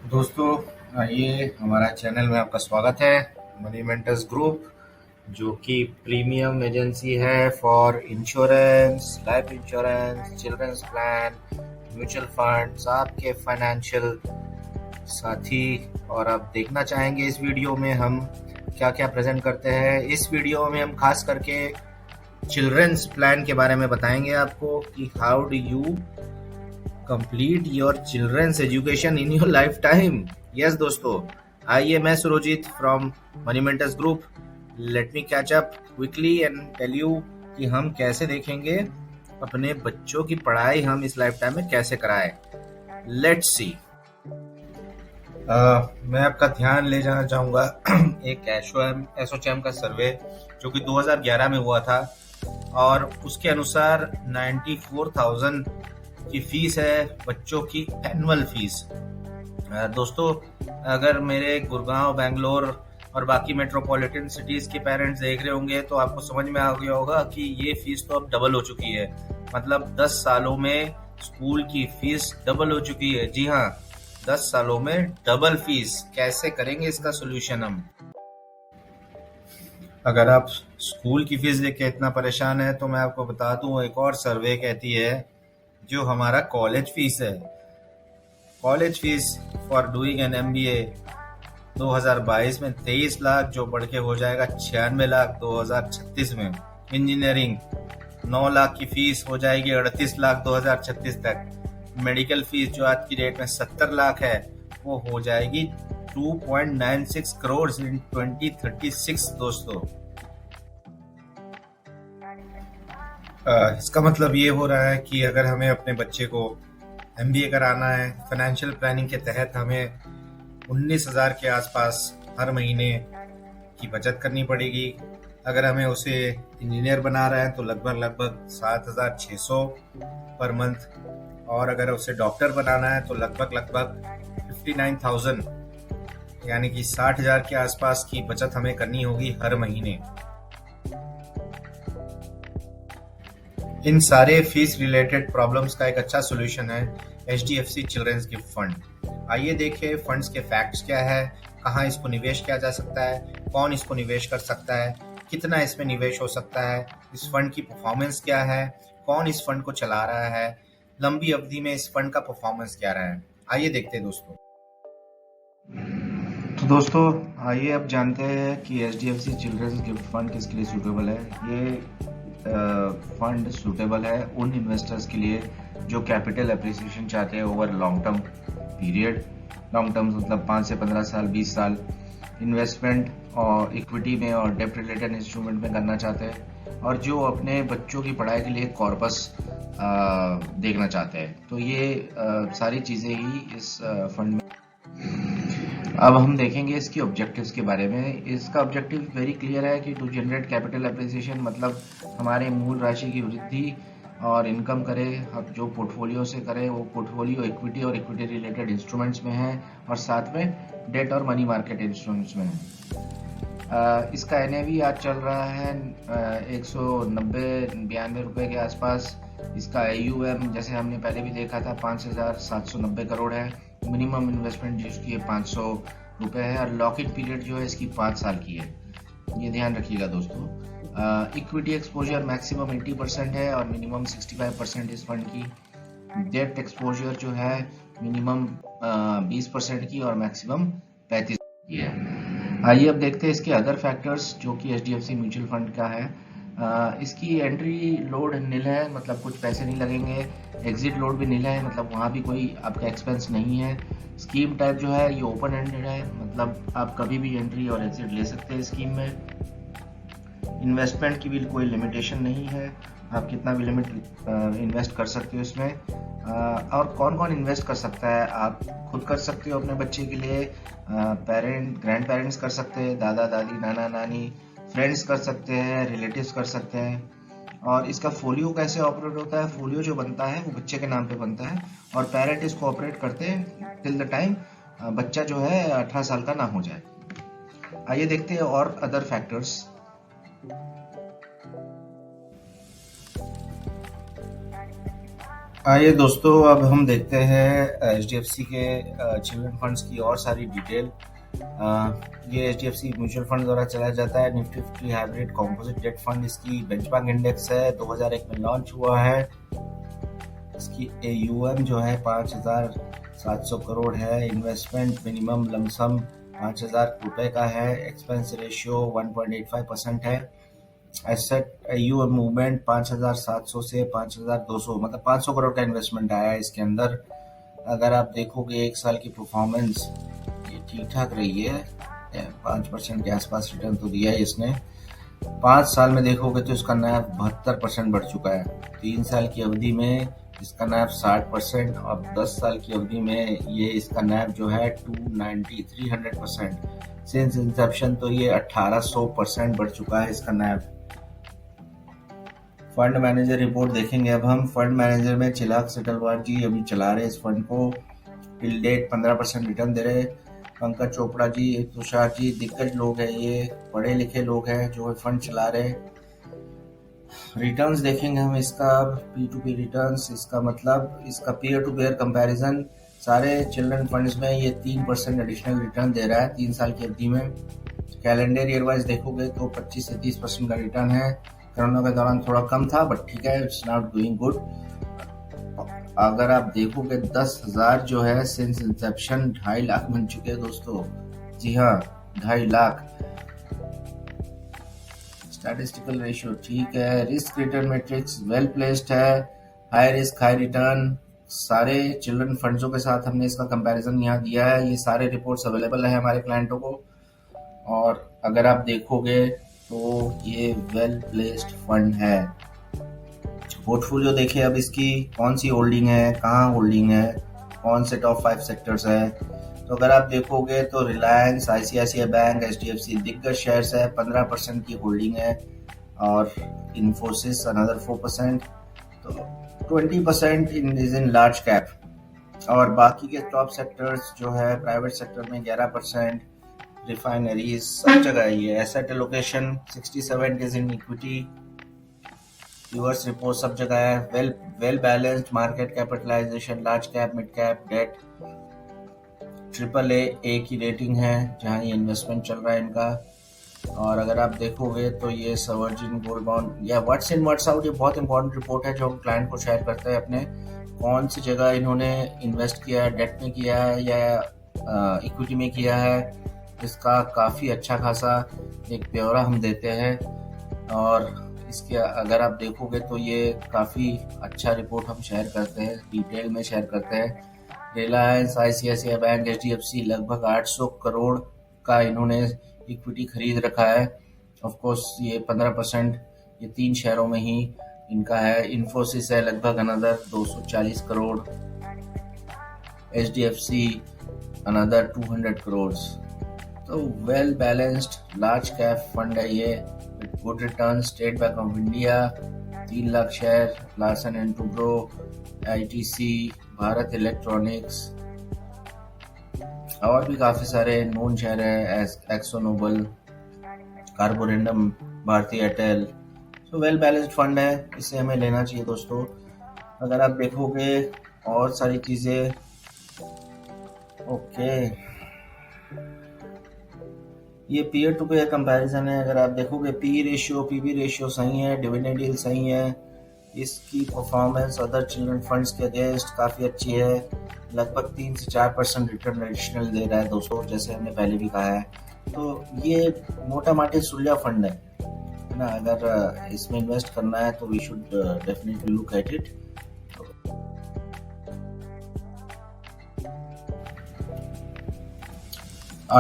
दोस्तों, आइए हमारा चैनल में आपका स्वागत है। मनी मेंटर्स ग्रुप जो कि प्रीमियम एजेंसी है for insurance, life insurance, children's plan, mutual funds, आपके फाइनेंशियल साथी। और आप देखना चाहेंगे इस वीडियो में हम क्या क्या प्रेजेंट करते हैं। इस वीडियो में हम खास करके चिल्ड्रंस प्लान के बारे में बताएंगे आपको कि how do you complete your children's education in your lifetime. Yes दोस्तों, आइए मैं Surjeet from money mentors group, let me catch up quickly and tell you कि हम कैसे देखेंगे अपने बच्चों की पढ़ाई हम इस लाइफ टाइम में कैसे कराएं। Let's see. मैं आपका ध्यान ले जाना चाहूँगा एक एसोचैम का सर्वे जो कि 2011 में हुआ था, और उसके अनुसार 94,000 की फीस है बच्चों की एनुअल फीस। दोस्तों, अगर मेरे गुड़गांव, बेंगलोर और बाकी मेट्रोपॉलिटन सिटीज के पेरेंट्स देख रहे होंगे तो आपको समझ में आ गया होगा कि ये फीस तो अब डबल हो चुकी है। मतलब 10 सालों में स्कूल की फीस डबल हो चुकी है। जी हाँ, 10 सालों में डबल फीस। कैसे करेंगे इसका सोल्यूशन हम? अगर आप स्कूल की फीस देख के इतना परेशान है तो मैं आपको बता दूं, एक और सर्वे कहती है जो हमारा कॉलेज फीस है। College fees for doing an MBA 2022 में 23 लाख, जो बढ़ के हो जाएगा 96 लाख 2036 में। इंजीनियरिंग 9 लाख की फीस हो जाएगी 38 लाख 2036 तक। मेडिकल फीस जो आज की डेट में 70 लाख है वो हो जाएगी 2.96 करोड़ इन 2036। दोस्तों, इसका मतलब ये हो रहा है कि अगर हमें अपने बच्चे को एमबीए कराना है, फाइनेंशियल प्लानिंग के तहत हमें 19,000 के आसपास हर महीने की बचत करनी पड़ेगी। अगर हमें उसे इंजीनियर बना रहे हैं तो लगभग 7,600 पर मंथ, और अगर उसे डॉक्टर बनाना है तो लगभग 59,000 यानी कि 60,000 के आसपास की बचत हमें करनी होगी हर महीने। इन सारे फीस रिलेटेड प्रॉब्लम्स का एक अच्छा सोल्यूशन है HDFC चिल्ड्रंस गिफ्ट फंड। आइए देखें फंड्स के फैक्ट्स क्या है, कहाँ इसको निवेश किया जा सकता है, कौन इसको निवेश कर सकता है, कितना इसमें निवेश हो सकता है, इस फंड की परफॉर्मेंस क्या है, कौन इस फंड को चला रहा है, लंबी अवधि में इस फंड का परफॉर्मेंस क्या रहा है। आइए देखते हैं दोस्तों। तो दोस्तों, आइए अब जानते हैं कि HDFC चिल्ड्रंस गिफ्ट फंड किसके लिए सूटेबल है। ये फंड सूटेबल है उन इन्वेस्टर्स के लिए जो कैपिटल एप्रिसिएशन चाहते हैं over long term period. Long term मतलब 5 से 15 साल, 20 साल इन्वेस्टमेंट और इक्विटी में और डेब्ट रिलेटेड इंस्ट्रूमेंट में करना चाहते हैं, और जो अपने बच्चों की पढ़ाई के लिए कॉर्पस देखना चाहते हैं। तो ये सारी चीज़ें ही इस फंड में। अब हम देखेंगे इसके ऑब्जेक्टिव्स के बारे में। इसका ऑब्जेक्टिव वेरी क्लियर है कि टू जनरेट कैपिटल एप्रिसिएशन, मतलब हमारे मूल राशि की वृद्धि और इनकम करे। हम जो पोर्टफोलियो से करें वो पोर्टफोलियो इक्विटी और इक्विटी रिलेटेड इंस्ट्रूमेंट्स में है, और साथ में डेट और मनी मार्केट इंस्ट्रूमेंट्स में है। इसका NAV आज चल रहा है 190-92 रुपये के आसपास। इसका AUM जैसे हमने पहले भी देखा था 5,790 करोड़ है। मिनिमम इन्वेस्टमेंट जिसकी 500 रुपये है, और लॉक इन पीरियड जो है इसकी 5 साल की है। ये ध्यान रखिएगा दोस्तों। इक्विटी एक्सपोजर मैक्सिमम 80% है और मिनिमम 65% इस फंड की। डेट एक्सपोजर जो है मिनिमम 20% की और मैक्सिमम 35% की है। आइए अब देखते हैं इसके अदर फैक्टर्स जो कि HDFC म्यूचुअल फंड का है। इसकी एंट्री लोड नील है, मतलब कुछ पैसे नहीं लगेंगे। एग्जिट लोड भी नील है, मतलब वहाँ भी कोई आपका एक्सपेंस नहीं है। स्कीम टाइप जो है ये ओपन एंडेड है, मतलब आप कभी भी एंट्री और एग्जिट ले सकते हैं स्कीम में। इन्वेस्टमेंट की भी कोई लिमिटेशन नहीं है, आप कितना भी लिमिट इन्वेस्ट कर सकते हो इसमें। और कौन कौन इन्वेस्ट कर सकता है? आप खुद कर सकते हो अपने बच्चे के लिए, ग्रैंड पेरेंट्स कर सकते हैं, दादा दादी, नाना नानी, फ्रेंड्स कर सकते हैं, रिलेटिव्स कर सकते हैं। और इसका फोलियो कैसे ऑपरेट होता है? फोलियो जो बनता है वो बच्चे के नाम पे बनता है, और पेरेंट इसको ऑपरेट करते हैं टिल द टाइम बच्चा जो है 18 साल का ना हो जाए। आइए देखते हैं और अदर फैक्टर्स। आइए दोस्तों, अब हम देखते हैं HDFC के चिल्ड्रन फंड्स की और सारी डिटेल। ये HDFC म्यूचुअल फंड द्वारा चलाया जाता है। Nifty 50 hybrid composite debt fund इसकी बेंचमार्क इंडेक्स है, 2001 में लॉन्च हुआ है। इसकी AUM जो है 5,700 करोड़ है। इन्वेस्टमेंट मिनिमम लमसम 5,000 रुपए का है। एक्सपेंस रेशियो 1.85% है। एसेट AUM मूवमेंट 5,700 से 5,200, मतलब 500 करोड़ का इन्वेस्टमेंट आया है इसके अंदर। अगर आप देखोगे 1 साल की परफॉर्मेंस ये ठीक ठाक रही है, 5% के आसपास रिटर्न तो दिया है इसने। 5 साल में देखोगे तो इसका नैव 72% बढ़ चुका है। 3 साल की अवधि में इसका नैव 60% और 10 साल की अवधि में ये इसका नैव जो है 300%। सिंस इंसेप्शन तो ये 1800% बढ़ चुका है इसका नैव। फंड मैनेजर रिपोर्ट देखेंगे अब हम। फंड मैनेजर में चिराग सेटलवाल जी अभी चला रहे इस फंड को। टिल डेट 15% रिटर्न दे रहे। पंकज चोपड़ा जी, तुषार जी दिग्गज लोग हैं, ये पढ़े लिखे लोग हैं जो फंड चला रहे। रिटर्न्स देखेंगे हम इसका। P2P रिटर्न्स, इसका मतलब इसका पीयर टू पीयर कंपैरिजन सारे चिल्ड्रन फंड्स में ये 3% एडिशनल रिटर्न दे रहा है 3 साल की अवधि में। कैलेंडर ईयर वाइज देखोगे तो 25 से 30% का रिटर्न है। कोरोना के दौरान थोड़ा कम था बट ठीक है, इट्स नॉट डूइंग गुड। अगर आप देखोगे 10,000 जो है सिंस इंसेप्शन 2.5 लाख बन चुके हैं दोस्तों। जी हाँ, 2.5 लाख। स्टैटिस्टिकल रेशियो ठीक है। Risk return matrix well placed है। High risk high return. सारे चिल्ड्रन फंड्सों के साथ हमने इसका कंपैरिजन यहाँ दिया है। ये सारे रिपोर्ट्स अवेलेबल है हमारे क्लाइंटों को। और अगर आप देखोगे तो ये वेल प्लेस्ड फंड है। पोर्टफोलियो देखिए अब इसकी, कौन सी होल्डिंग है, कहाँ होल्डिंग है, कौन से टॉप 5 सेक्टर्स है। तो अगर आप देखोगे तो रिलायंस, ICICI बैंक, HDFC दिग्गज शेयर्स है, 15% की होल्डिंग है। और इन्फोसिस अनदर 4%। तो 20% इज इन लार्ज कैप। और बाकी के टॉप सेक्टर्स जो है प्राइवेट सेक्टर में 11%। रिफाइनरीज सब जगह ये। Asset allocation 67 is in equity. US report सब जगह है। Well balanced market capitalisation, large cap, mid cap, debt. AAA की रेटिंग है जहां ये इन्वेस्टमेंट चल रहा है इनका। और अगर आप देखोगे तो ये सवर्जिन गोल्ड बॉन्ड या व्हाट्स इन व्हाट्स आउट, ये बहुत इंपॉर्टेंट रिपोर्ट है जो हम क्लाइंट को शेयर करते हैं अपने। कौन सी जगह इन्होंने इन्वेस्ट किया है, डेट में किया है या इक्विटी में किया है, इसका काफ़ी अच्छा खासा एक ब्यौरा हम देते हैं। और इसके अगर आप देखोगे तो ये काफ़ी अच्छा रिपोर्ट हम शेयर करते हैं, डिटेल में शेयर करते हैं। रिलायंस, ICICI बैंक, HDFC लगभग 800 करोड़ का इन्होंने इक्विटी खरीद रखा है। ऑफ कोर्स ये 15% ये 3 शहरों में ही इनका है। इन्फोसिस है लगभग another 240 crore. HDFC another 200 crore. तो well balanced large cap fund है ये, good return. State Bank of India 3 lakh share, Larsen and Toubro, ITC, Bharat Electronics और भी काफी सारे नोन शेयर है। Akzo Nobel, Carborundum, Bharti Airtel. तो वेल बैलेंस्ड फंड है, इसे हमें लेना चाहिए दोस्तों। अगर आप देखोगे और सारी चीजें ओके, ये पीयर टू पीयर कंपैरिजन है। अगर आप देखोगे पी रेशियो, PB रेशियो सही है, डिविडेंड यील्ड सही है। इसकी परफॉर्मेंस अदर चिल्ड्रन फंड्स के अगेंस्ट काफ़ी अच्छी है। लगभग 3 से 4% रिटर्न एडिशनल दे रहा है दोस्तों, जैसे हमने पहले भी कहा है। तो ये मोटा माटी सुलझा फंड है ना। अगर इसमें इन्वेस्ट करना है तो we should definitely look at it.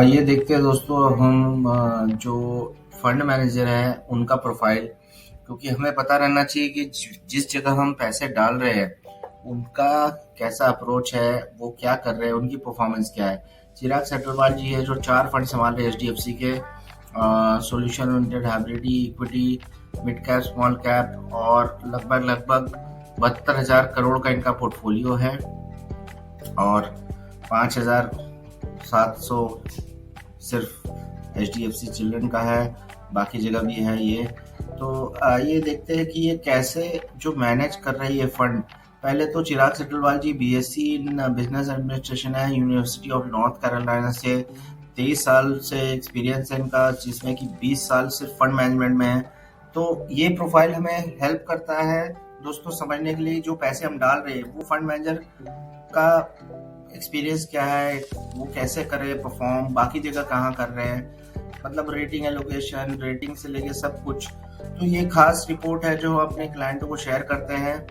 ये देखते हैं दोस्तों अब हम जो फंड मैनेजर है उनका प्रोफाइल, क्योंकि हमें पता रहना चाहिए कि जिस जगह हम पैसे डाल रहे हैं उनका कैसा अप्रोच है, वो क्या कर रहे हैं, उनकी परफॉर्मेंस क्या है। चिराग सेटलवाल जी है जो 4 फंड संभाल रहे हैं HDFC के। Solution oriented, hybrid, equity, mid cap, small cap और लगभग 72,000 करोड़ का इनका पोर्टफोलियो है। और 5,700 सिर्फ HDFC चिल्ड्रन का है, बाकी जगह भी है ये। तो ये देखते हैं कि ये कैसे जो मैनेज कर रही है फंड, पहले तो चिराग सेटलवाल जी बीएससी इन बिजनेस एडमिनिस्ट्रेशन है, यूनिवर्सिटी ऑफ नॉर्थ कैरोलिना से। 23 साल से एक्सपीरियंस है इनका, जिसमें कि 20 साल सिर्फ फंड मैनेजमेंट में है। तो ये प्रोफाइल हमें हेल्प करता है दोस्तों समझने के लिए जो पैसे हम डाल रहे हैं वो फंड मैनेजर का एक्सपीरियंस क्या है, वो कैसे करे परफॉर्म, बाकी जगह कहाँ कर रहे हैं, मतलब रेटिंग एलोकेशन, रेटिंग से लेके सब कुछ। तो ये खास रिपोर्ट है जो अपने क्लाइंटों को शेयर करते हैं,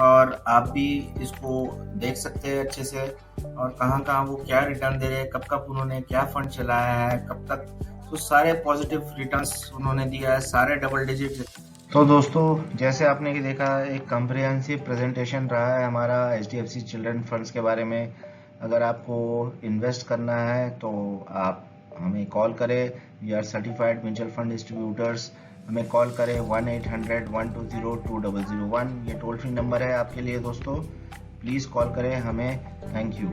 और आप भी इसको देख सकते हैं अच्छे से, और कहाँ कहाँ वो क्या रिटर्न दे रहे हैं, कब कब उन्होंने क्या फंड चलाया है, कब तक। तो सारे पॉजिटिव रिटर्न्स उन्होंने दिया है, सारे डबल डिजिट। तो दोस्तों जैसे आपने कि देखा, एक कम्प्रिहेंसिव प्रेजेंटेशन रहा है हमारा HDFC चिल्ड्रन फंड्स के बारे में। अगर आपको इन्वेस्ट करना है तो आप हमें कॉल करें, we are certified mutual fund distributors. हमें कॉल करें 1-800-120-2001, ये टोल फ्री नंबर है आपके लिए दोस्तों, प्लीज़ कॉल करें हमें। Thank you.